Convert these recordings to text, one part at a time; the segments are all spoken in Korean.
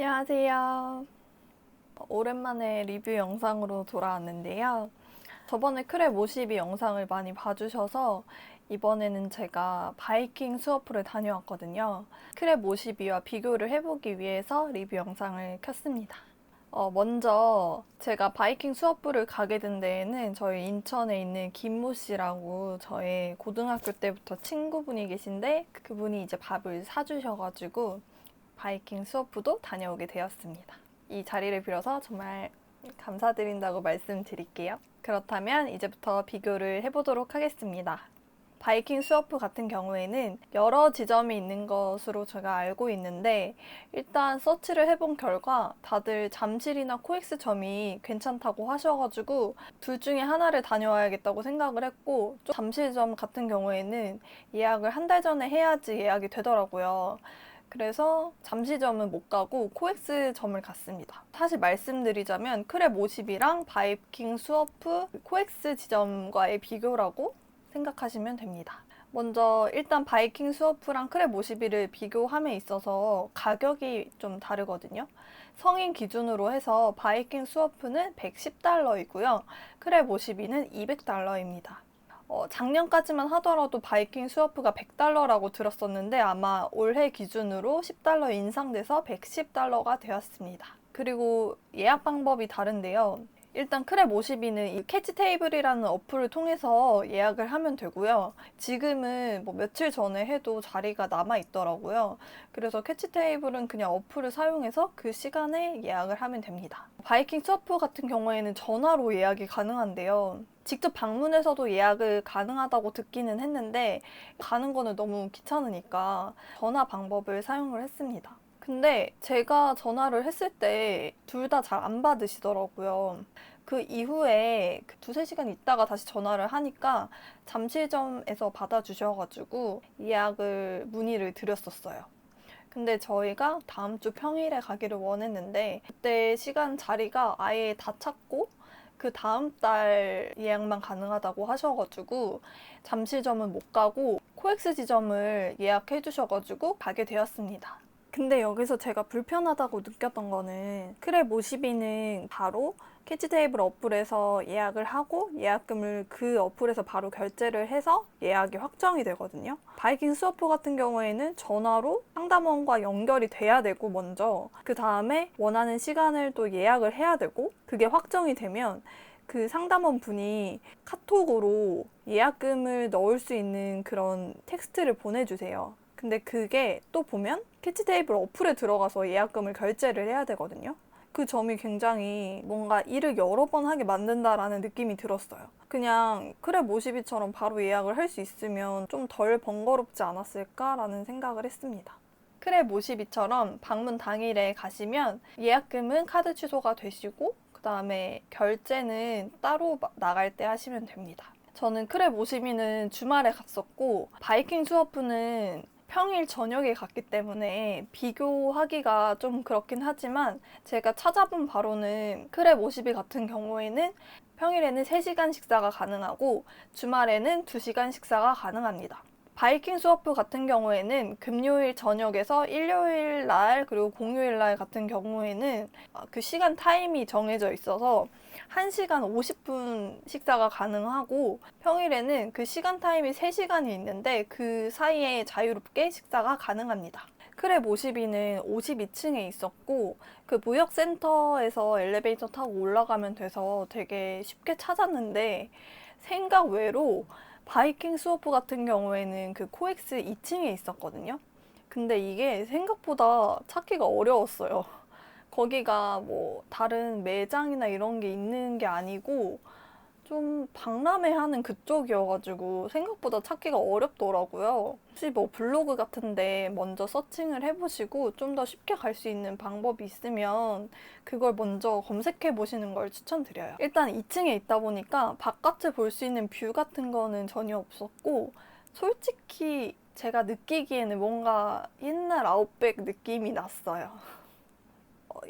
안녕하세요. 오랜만에 리뷰 영상으로 돌아왔는데요. 저번에 크랩 52 영상을 많이 봐주셔서 이번에는 제가 바이킹 수어프를 다녀왔거든요. 크랩 52와 비교를 해보기 위해서 리뷰 영상을 켰습니다. 먼저 제가 바이킹 수어프를 가게 된 데에는 저희 인천에 있는 김모 씨라고 저의 고등학교 때부터 친구분이 계신데 그분이 이제 밥을 사주셔가지고 바이킹 수어프도 다녀오게 되었습니다. 이 자리를 빌어서 정말 감사드린다고 말씀드릴게요. 그렇다면 이제부터 비교를 해보도록 하겠습니다. 바이킹 수어프 같은 경우에는 여러 지점이 있는 것으로 제가 알고 있는데 일단 서치를 해본 결과 다들 잠실이나 코엑스 점이 괜찮다고 하셔가지고 둘 중에 하나를 다녀와야겠다고 생각을 했고 잠실점 같은 경우에는 예약을 한 달 전에 해야지 예약이 되더라고요. 그래서 잠시점은 못 가고 코엑스 점을 갔습니다. 사실 말씀드리자면 크랩 50이랑 바이킹 수어프 코엑스 지점과의 비교라고 생각하시면 됩니다. 먼저 일단 바이킹 수어프랑 크랩 52를 비교함에 있어서 가격이 좀 다르거든요. 성인 기준으로 해서 바이킹 수어프는 110달러이고요. 크랩 52는 200달러입니다. 작년까지만 하더라도 바이킹 수어프가 100달러라고 들었었는데 아마 올해 기준으로 10달러 인상돼서 110달러가 되었습니다. 그리고 예약 방법이 다른데요. 일단 크랩 52는 이 캐치 테이블이라는 어플을 통해서 예약을 하면 되고요. 지금은 뭐 며칠 전에 해도 자리가 남아 있더라고요. 그래서 캐치 테이블은 그냥 어플을 사용해서 그 시간에 예약을 하면 됩니다. 바이킹 수어프 같은 경우에는 전화로 예약이 가능한데요. 직접 방문해서도 예약을 가능하다고 듣기는 했는데 가는 거는 너무 귀찮으니까 전화 방법을 사용을 했습니다. 근데 제가 전화를 했을 때 둘 다 잘 안 받으시더라고요. 그 이후에 두세 시간 있다가 다시 전화를 하니까 잠실점에서 받아주셔가지고 예약을 문의를 드렸었어요. 근데 저희가 다음 주 평일에 가기를 원했는데 그때 시간 자리가 아예 다 찼고 그 다음 달 예약만 가능하다고 하셔가지고 잠실점은 못 가고 코엑스 지점을 예약해 주셔가지고 가게 되었습니다. 근데 여기서 제가 불편하다고 느꼈던 거는 크랩 52는 바로 캐치 테이블 어플에서 예약을 하고 예약금을 그 어플에서 바로 결제를 해서 예약이 확정이 되거든요. 바이킹 수어프 같은 경우에는 전화로 상담원과 연결이 돼야 되고 먼저 그 다음에 원하는 시간을 또 예약을 해야 되고 그게 확정이 되면 그 상담원 분이 카톡으로 예약금을 넣을 수 있는 그런 텍스트를 보내주세요. 근데 그게 또 보면 캐치 테이블 어플에 들어가서 예약금을 결제를 해야 되거든요. 그 점이 굉장히 뭔가 일을 여러 번 하게 만든다라는 느낌이 들었어요. 그냥 크랩 52처럼 바로 예약을 할 수 있으면 좀 덜 번거롭지 않았을까라는 생각을 했습니다. 크랩 52처럼 방문 당일에 가시면 예약금은 카드 취소가 되시고 그 다음에 결제는 따로 나갈 때 하시면 됩니다. 저는 크랩 52는 주말에 갔었고 바이킹 수어프는 평일 저녁에 갔기 때문에 비교하기가 좀 그렇긴 하지만 제가 찾아본 바로는 크랩 52 같은 경우에는 평일에는 3시간 식사가 가능하고 주말에는 2시간 식사가 가능합니다. 바이킹 수어프 같은 경우에는 금요일 저녁에서 일요일 날 그리고 공휴일 날 같은 경우에는 그 시간 타임이 정해져 있어서 1시간 50분 식사가 가능하고 평일에는 그 시간 타임이 3시간이 있는데 그 사이에 자유롭게 식사가 가능합니다. 크랩 52는 52층에 있었고 그 무역센터에서 엘리베이터 타고 올라가면 돼서 되게 쉽게 찾았는데 생각 외로 바이킹 수어프 같은 경우에는 그 코엑스 2층에 있었거든요. 근데 이게 생각보다 찾기가 어려웠어요. 거기가 뭐 다른 매장이나 이런 게 있는 게 아니고 좀 박람회하는 그쪽이어가지고 생각보다 찾기가 어렵더라고요. 혹시 뭐 블로그 같은데 먼저 서칭을 해보시고 좀 더 쉽게 갈 수 있는 방법이 있으면 그걸 먼저 검색해 보시는 걸 추천드려요. 일단 2층에 있다 보니까 바깥을 볼 수 있는 뷰 같은 거는 전혀 없었고 솔직히 제가 느끼기에는 뭔가 옛날 아웃백 느낌이 났어요.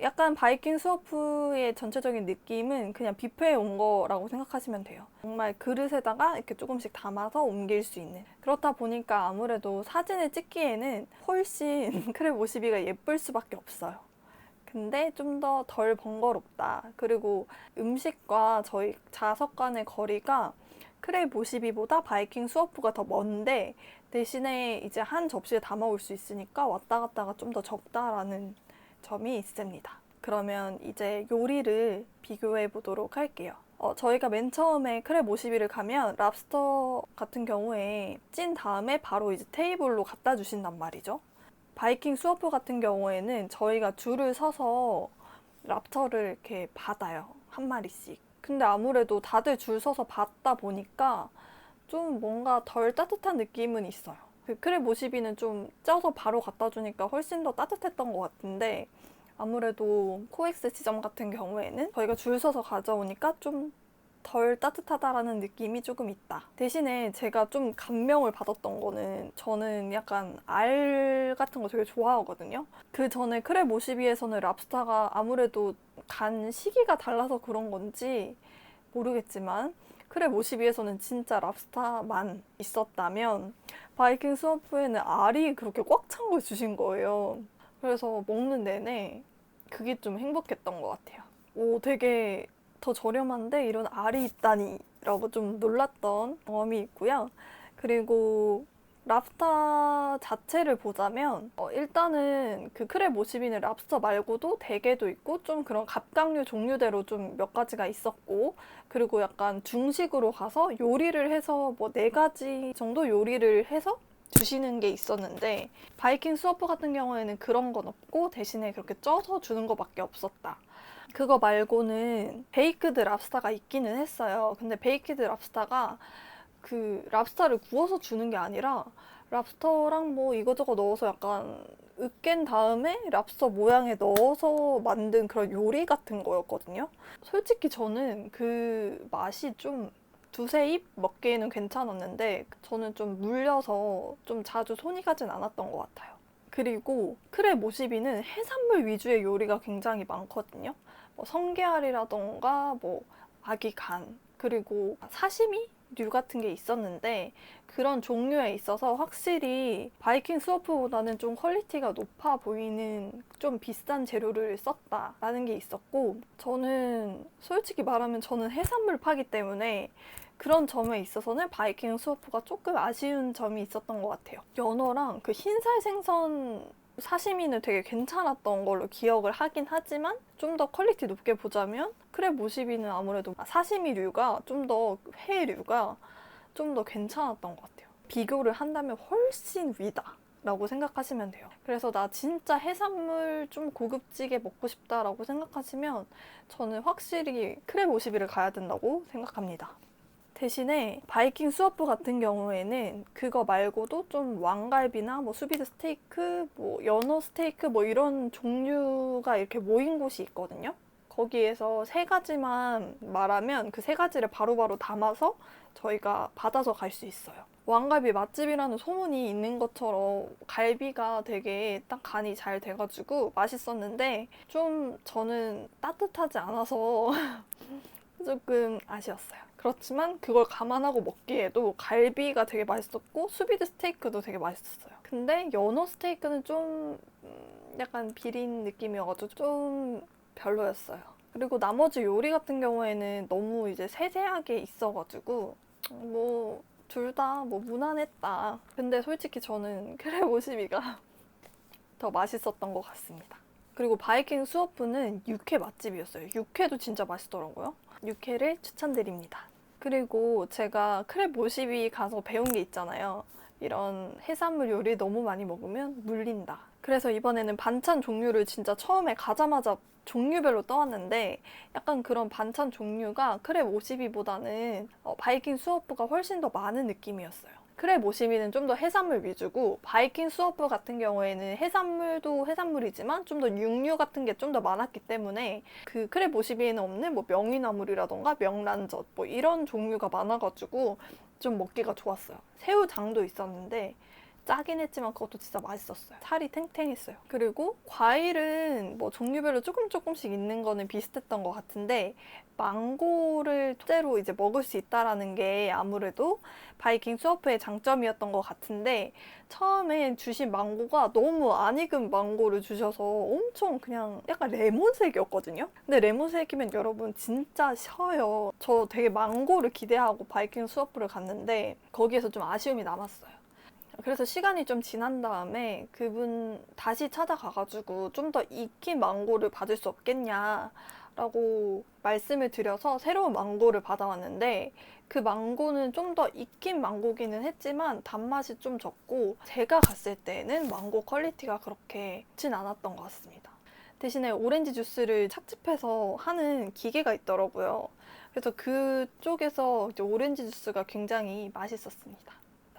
약간 바이킹 수어프의 전체적인 느낌은 그냥 뷔페에 온 거라고 생각하시면 돼요. 정말 그릇에다가 이렇게 조금씩 담아서 옮길 수 있는. 그렇다 보니까 아무래도 사진을 찍기에는 훨씬 크랩 52가 예쁠 수밖에 없어요. 근데 좀 더 덜 번거롭다. 그리고 음식과 저희 좌석 간의 거리가 크랩 52보다 바이킹 수어프가 더 먼데 대신에 이제 한 접시에 담아올 수 있으니까 왔다 갔다가 좀 더 적다라는 점이 있습니다. 그러면 이제 요리를 비교해 보도록 할게요. 저희가 맨 처음에 크랩 52를 가면 랍스터 같은 경우에 찐 다음에 바로 이제 테이블로 갖다 주신단 말이죠. 바이킹 수어프 같은 경우에는 저희가 줄을 서서 랍스터를 이렇게 받아요. 한 마리씩. 근데 아무래도 다들 줄 서서 받다 보니까 좀 뭔가 덜 따뜻한 느낌은 있어요. 그 크랩 52는 좀 쪄서 바로 갖다 주니까 훨씬 더 따뜻했던 것 같은데 아무래도 코엑스 지점 같은 경우에는 저희가 줄 서서 가져오니까 좀 덜 따뜻하다라는 느낌이 조금 있다. 대신에 제가 좀 감명을 받았던 거는 저는 약간 알 같은 거 되게 좋아하거든요. 그 전에 크랩 52에서는 랍스타가 아무래도 간 시기가 달라서 그런 건지 모르겠지만 크랩 52에서는 진짜 랍스타만 있었다면 바이킹 수어프에는 알이 그렇게 꽉 찬 걸 주신 거예요. 그래서 먹는 내내 그게 좀 행복했던 것 같아요. 오, 되게 더 저렴한데 이런 알이 있다니 라고 좀 놀랐던 경험이 있고요. 그리고 랍스터 자체를 보자면 일단은 그 크랩 52는 랍스터 말고도 대게도 있고 좀 그런 갑각류 종류대로 좀 몇 가지가 있었고 그리고 약간 중식으로 가서 요리를 해서 뭐 4가지 정도 요리를 해서 주시는 게 있었는데 바이킹 수어프 같은 경우에는 그런 건 없고 대신에 그렇게 쪄서 주는 것밖에 없었다. 그거 말고는 베이크드 랍스타가 있기는 했어요. 근데 베이크드 랍스타가 그 랍스타를 구워서 주는 게 아니라 랍스터랑 뭐 이거저거 넣어서 약간 으깬 다음에 랍스터 모양에 넣어서 만든 그런 요리 같은 거였거든요. 솔직히 저는 그 맛이 좀 두세 입 먹기에는 괜찮았는데 저는 좀 물려서 좀 자주 손이 가진 않았던 것 같아요. 그리고 크랩 52는 해산물 위주의 요리가 굉장히 많거든요. 뭐 성게알이라던가 뭐 아기 간 그리고 사시미류 같은 게 있었는데 그런 종류에 있어서 확실히 바이킹 수어프보다는 좀 퀄리티가 높아 보이는 좀 비싼 재료를 썼다라는 게 있었고 저는 솔직히 말하면 저는 해산물 파기 때문에 그런 점에 있어서는 바이킹 수어프가 조금 아쉬운 점이 있었던 것 같아요. 연어랑 그 흰살 생선 사시미는 되게 괜찮았던 걸로 기억을 하긴 하지만 좀 더 퀄리티 높게 보자면 크랩 52는 아무래도 사시미류가 좀 더 회류가 좀 더 괜찮았던 것 같아요. 비교를 한다면 훨씬 위다 라고 생각하시면 돼요. 그래서 나 진짜 해산물 좀 고급지게 먹고 싶다라고 생각하시면 저는 확실히 크랩 52를 가야 된다고 생각합니다. 대신에 바이킹 수어프 같은 경우에는 그거 말고도 좀 왕갈비나 뭐 수비드 스테이크, 뭐 연어 스테이크 뭐 이런 종류가 이렇게 모인 곳이 있거든요. 거기에서 3가지만 말하면 그 3가지를 바로바로 담아서 저희가 받아서 갈 수 있어요. 왕갈비 맛집이라는 소문이 있는 것처럼 갈비가 되게 딱 간이 잘 돼가지고 맛있었는데 좀 저는 따뜻하지 않아서 조금 아쉬웠어요. 그렇지만 그걸 감안하고 먹기에도 갈비가 되게 맛있었고 수비드 스테이크도 되게 맛있었어요. 근데 연어 스테이크는 좀 약간 비린 느낌이어가지고 좀 별로였어요. 그리고 나머지 요리 같은 경우에는 너무 이제 세세하게 있어가지고 뭐 둘 다 뭐 무난했다. 근데 솔직히 저는 크랩 52가 더 맛있었던 것 같습니다. 그리고 바이킹 수어프는 육회 맛집이었어요. 육회도 진짜 맛있더라고요. 육회를 추천드립니다. 그리고 제가 크랩 52 가서 배운 게 있잖아요. 이런 해산물 요리 너무 많이 먹으면 물린다. 그래서 이번에는 반찬 종류를 진짜 처음에 가자마자 종류별로 떠왔는데 약간 그런 반찬 종류가 크랩 52보다는 바이킹 수어프가 훨씬 더 많은 느낌이었어요. 크랩 52는 좀 더 해산물 위주고 바이킹 수어프 같은 경우에는 해산물도 해산물이지만 좀 더 육류 같은 게 좀 더 많았기 때문에 그 크랩 52에는 없는 뭐 명이나물이라던가 명란젓 뭐 이런 종류가 많아가지고 좀 먹기가 좋았어요. 새우장도 있었는데 짜긴 했지만 그것도 진짜 맛있었어요. 살이 탱탱했어요. 그리고 과일은 뭐 종류별로 조금씩 있는 거는 비슷했던 것 같은데 망고를 토대로 이제 먹을 수 있다라는 게 아무래도 바이킹 수어프의 장점이었던 것 같은데 처음에 주신 망고가 너무 안 익은 망고를 주셔서 엄청 그냥 약간 레몬색이었거든요. 근데 레몬색이면 여러분 진짜 셔요. 저 되게 망고를 기대하고 바이킹 수어프를 갔는데 거기에서 좀 아쉬움이 남았어요. 그래서 시간이 좀 지난 다음에 그분 다시 찾아가가지고 좀 더 익힌 망고를 받을 수 없겠냐라고 말씀을 드려서 새로운 망고를 받아왔는데 그 망고는 좀 더 익힌 망고기는 했지만 단맛이 좀 적고 제가 갔을 때는 망고 퀄리티가 그렇게 좋진 않았던 것 같습니다. 대신에 오렌지 주스를 착즙해서 하는 기계가 있더라고요. 그래서 그쪽에서 이제 오렌지 주스가 굉장히 맛있었습니다.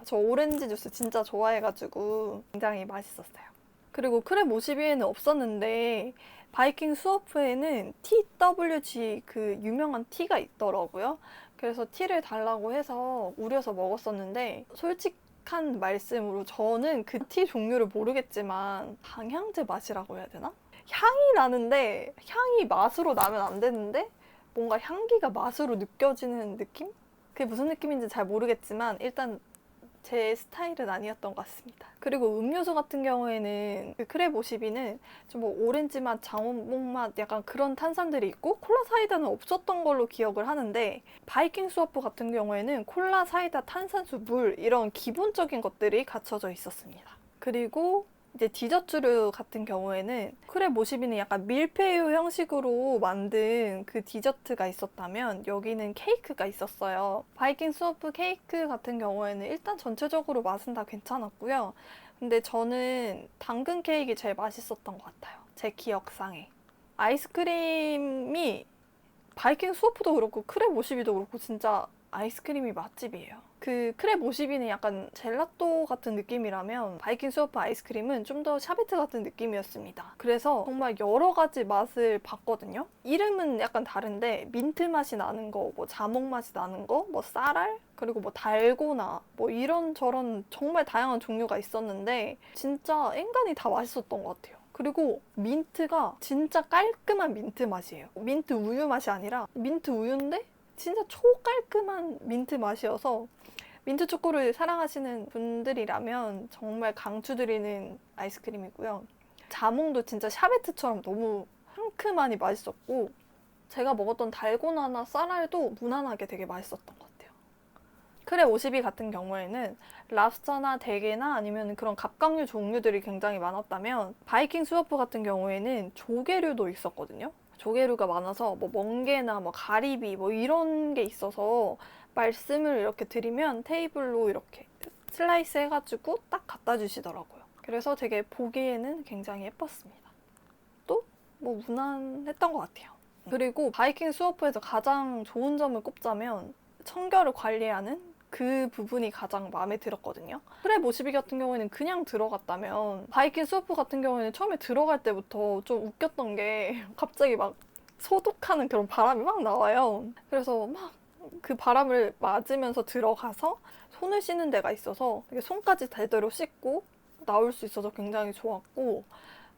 저 오렌지 주스 진짜 좋아해가지고 굉장히 맛있었어요. 그리고 크랩 52에는 없었는데 바이킹 수어프에는 TWG 그 유명한 티가 있더라고요. 그래서 티를 달라고 해서 우려서 먹었었는데 솔직한 말씀으로 저는 그 티 종류를 모르겠지만 방향제 맛이라고 해야 되나? 향이 나는데 향이 맛으로 나면 안 되는데 뭔가 향기가 맛으로 느껴지는 느낌? 그게 무슨 느낌인지 잘 모르겠지만 일단 제 스타일은 아니었던 것 같습니다. 그리고 음료수 같은 경우에는 그 크랩 52는 좀 뭐 오렌지 맛, 장원봉 맛 약간 그런 탄산들이 있고 콜라 사이다는 없었던 걸로 기억을 하는데 바이킹 수어프 같은 경우에는 콜라, 사이다, 탄산수, 물 이런 기본적인 것들이 갖춰져 있었습니다. 그리고 이제 디저트류 같은 경우에는 크랩 52는 약간 밀푀유 형식으로 만든 그 디저트가 있었다면 여기는 케이크가 있었어요. 바이킹 수어프 케이크 같은 경우에는 일단 전체적으로 맛은 다 괜찮았고요. 근데 저는 당근 케이크가 제일 맛있었던 것 같아요. 제 기억상에. 아이스크림이 바이킹 수어프도 그렇고 크랩 52도 그렇고 진짜 아이스크림이 맛집이에요. 그 크랩 52는 약간 젤라또 같은 느낌이라면 바이킹 수어프 아이스크림은 좀 더 샤베트 같은 느낌이었습니다. 그래서 정말 여러 가지 맛을 봤거든요. 이름은 약간 다른데 민트 맛이 나는 거, 뭐 자몽 맛이 나는 거, 뭐 쌀알, 그리고 뭐 달고나 뭐 이런저런 정말 다양한 종류가 있었는데 진짜 엔간히 다 맛있었던 것 같아요. 그리고 민트가 진짜 깔끔한 민트 맛이에요. 민트 우유 맛이 아니라 민트 우유인데 진짜 초깔끔한 민트 맛이어서 민트 초코를 사랑하시는 분들이라면 정말 강추드리는 아이스크림이고요. 자몽도 진짜 샤베트처럼 너무 상큼하니 맛있었고 제가 먹었던 달고나나 쌀알도 무난하게 되게 맛있었던 것 같아요. 크랩 52 같은 경우에는 랍스터나 대게나 아니면 그런 갑각류 종류들이 굉장히 많았다면 바이킹 수어프 같은 경우에는 조개류도 있었거든요. 조개류가 많아서 뭐 멍게나 뭐 가리비 뭐 이런 게 있어서 말씀을 이렇게 드리면 테이블로 이렇게 슬라이스 해가지고 딱 갖다 주시더라고요. 그래서 되게 보기에는 굉장히 예뻤습니다. 또 뭐 무난했던 것 같아요. 그리고 바이킹 수어프에서 가장 좋은 점을 꼽자면 청결을 관리하는 그 부분이 가장 마음에 들었거든요. 크랩 52 같은 경우에는 그냥 들어갔다면 바이킹 수어프 같은 경우에는 처음에 들어갈 때부터 좀 웃겼던 게 갑자기 막 소독하는 그런 바람이 막 나와요. 그래서 막 그 바람을 맞으면서 들어가서 손을 씻는 데가 있어서 손까지 제대로 씻고 나올 수 있어서 굉장히 좋았고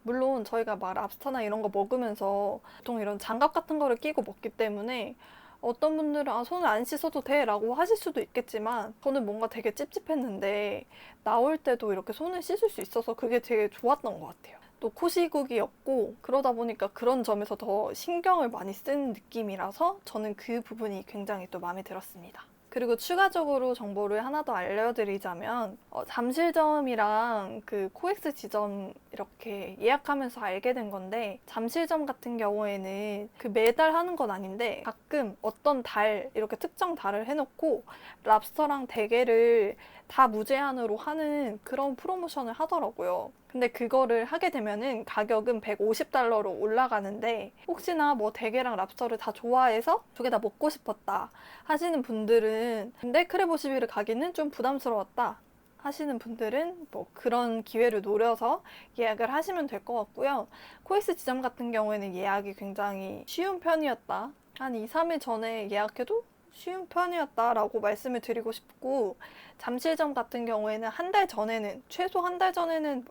물론 저희가 막 랍스터나 이런 거 먹으면서 보통 이런 장갑 같은 거를 끼고 먹기 때문에 어떤 분들은 아, 손을 안 씻어도 돼 라고 하실 수도 있겠지만 저는 뭔가 되게 찝찝했는데 나올 때도 이렇게 손을 씻을 수 있어서 그게 되게 좋았던 것 같아요. 또 코시국이었고 그러다 보니까 그런 점에서 더 신경을 많이 쓴 느낌이라서 저는 그 부분이 굉장히 또 마음에 들었습니다. 그리고 추가적으로 정보를 하나 더 알려드리자면 잠실점이랑 그 코엑스 지점 이렇게 예약하면서 알게 된 건데 잠실점 같은 경우에는 그 매달 하는 건 아닌데 가끔 어떤 달 이렇게 특정 달을 해놓고 랍스터랑 대게를 다 무제한으로 하는 그런 프로모션을 하더라고요. 근데 그거를 하게 되면은 가격은 $150로 올라가는데 혹시나 뭐 대게랑 랍스터를 다 좋아해서 두 개 다 먹고 싶었다 하시는 분들은 근데 크랩 52를 가기는 좀 부담스러웠다 하시는 분들은 뭐 그런 기회를 노려서 예약을 하시면 될 것 같고요. 코엑스 지점 같은 경우에는 예약이 굉장히 쉬운 편이었다. 한 2, 3일 전에 예약해도 쉬운 편이었다라고 말씀을 드리고 싶고, 잠실점 같은 경우에는 한 달 전에는, 최소 한 달 전에는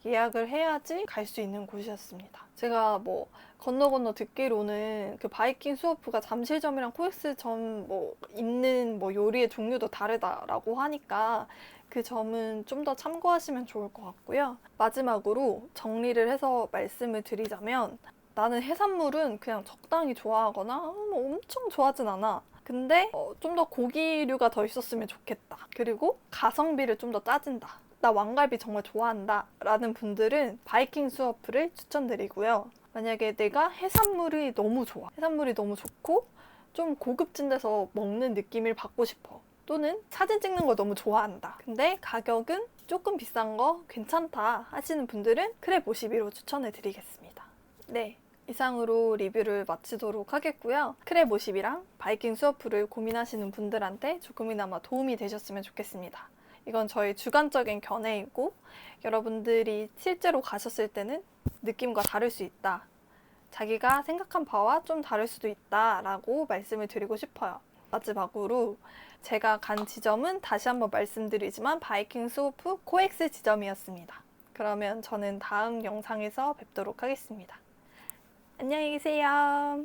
예약을 해야지 갈 수 있는 곳이었습니다. 제가 뭐 건너 듣기로는 그 바이킹 수어프가 잠실점이랑 코엑스점 뭐 있는 뭐 요리의 종류도 다르다라고 하니까 그 점은 좀 더 참고하시면 좋을 것 같고요. 마지막으로 정리를 해서 말씀을 드리자면, 나는 해산물은 그냥 적당히 좋아하거나 뭐 엄청 좋아하진 않아. 근데 좀 더 고기류가 더 있었으면 좋겠다. 그리고 가성비를 좀 더 따진다. 나 왕갈비 정말 좋아한다 라는 분들은 바이킹 수어프를 추천드리고요. 만약에 내가 해산물이 너무 좋아, 해산물이 너무 좋고 좀 고급진 데서 먹는 느낌을 받고 싶어, 또는 사진 찍는 걸 너무 좋아한다, 근데 가격은 조금 비싼 거 괜찮다 하시는 분들은 크랩 52로 추천해 드리겠습니다. 네, 이상으로 리뷰를 마치도록 하겠고요. 크랩 50이랑 바이킹 수어프를 고민하시는 분들한테 조금이나마 도움이 되셨으면 좋겠습니다. 이건 저희 주관적인 견해이고, 여러분들이 실제로 가셨을 때는 느낌과 다를 수 있다, 자기가 생각한 바와 좀 다를 수도 있다 라고 말씀을 드리고 싶어요. 마지막으로 제가 간 지점은 다시 한번 말씀드리지만 바이킹 수어프 코엑스 지점이었습니다. 그러면 저는 다음 영상에서 뵙도록 하겠습니다. 안녕히 계세요.